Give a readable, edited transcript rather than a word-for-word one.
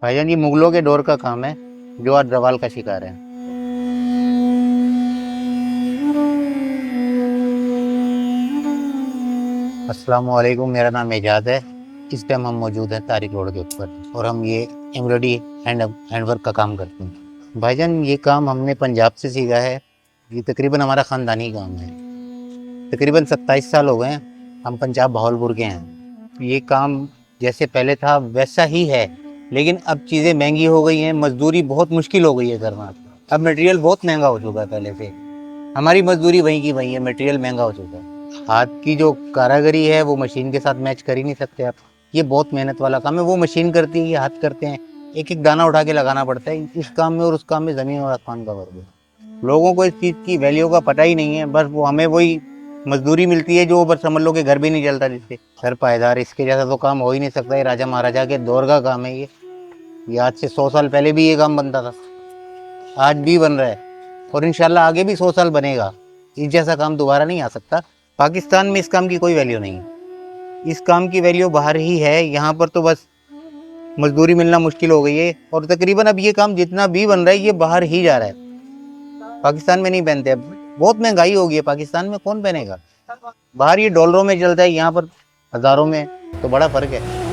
भाईजान ये मुगलों के दौर का काम है जो आज जवाल का शिकार है। अस्सलाम वालेकुम, मेरा नाम एजाज है। इस टाइम हम मौजूद हैं तारिक रोड के ऊपर और हम ये एम्ब्रॉयडरी हैंडवर्क का काम करते हैं। भाईजान ये काम हमने पंजाब से सीखा है। ये तकरीबन हमारा ख़ानदानी काम है। तकरीबन 27 साल हो गए हैं। हम पंजाब भावलपुर के हैं। ये काम जैसे पहले था वैसा ही है, लेकिन अब चीज़ें महंगी हो गई हैं, मजदूरी बहुत मुश्किल हो गई है करना। अब मटेरियल बहुत महंगा हो चुका है पहले से। हमारी मजदूरी वहीं की वहीं है, मटेरियल महंगा हो चुका है। हाथ की जो कारागरी है वो मशीन के साथ मैच कर ही नहीं सकते आप। ये बहुत मेहनत वाला काम है। वो मशीन करती है, ये हाथ करते हैं। एक एक दाना उठा के लगाना पड़ता है। इस काम में और उस काम में ज़मीन और आसमान का फर्क है। लोगों को इस चीज़ की वैल्यू का पता ही नहीं है। बस वो हमें वही मजदूरी मिलती है जो बस समझ लो कि घर भी नहीं चलता जिससे। सर पायदार इसके जैसा तो काम हो ही नहीं सकता। ये राजा महाराजा के दौर का काम है। ये आज से 100 साल पहले भी ये काम बनता था, आज भी बन रहा है और इंशाल्लाह आगे भी 100 साल बनेगा। इस जैसा काम दोबारा नहीं आ सकता। पाकिस्तान में इस काम की कोई वैल्यू नहीं है। इस काम की वैल्यू बाहर ही है। यहाँ पर तो बस मजदूरी मिलना मुश्किल हो गई है और तकरीबन अब ये काम जितना भी बन रहा है ये बाहर ही जा रहा है। पाकिस्तान में नहीं पहनते। अब बहुत महंगाई हो गई है, पाकिस्तान में कौन पहनेगा। बाहर ये डॉलरों में चलता है, यहाँ पर हज़ारों में, तो बड़ा फ़र्क है।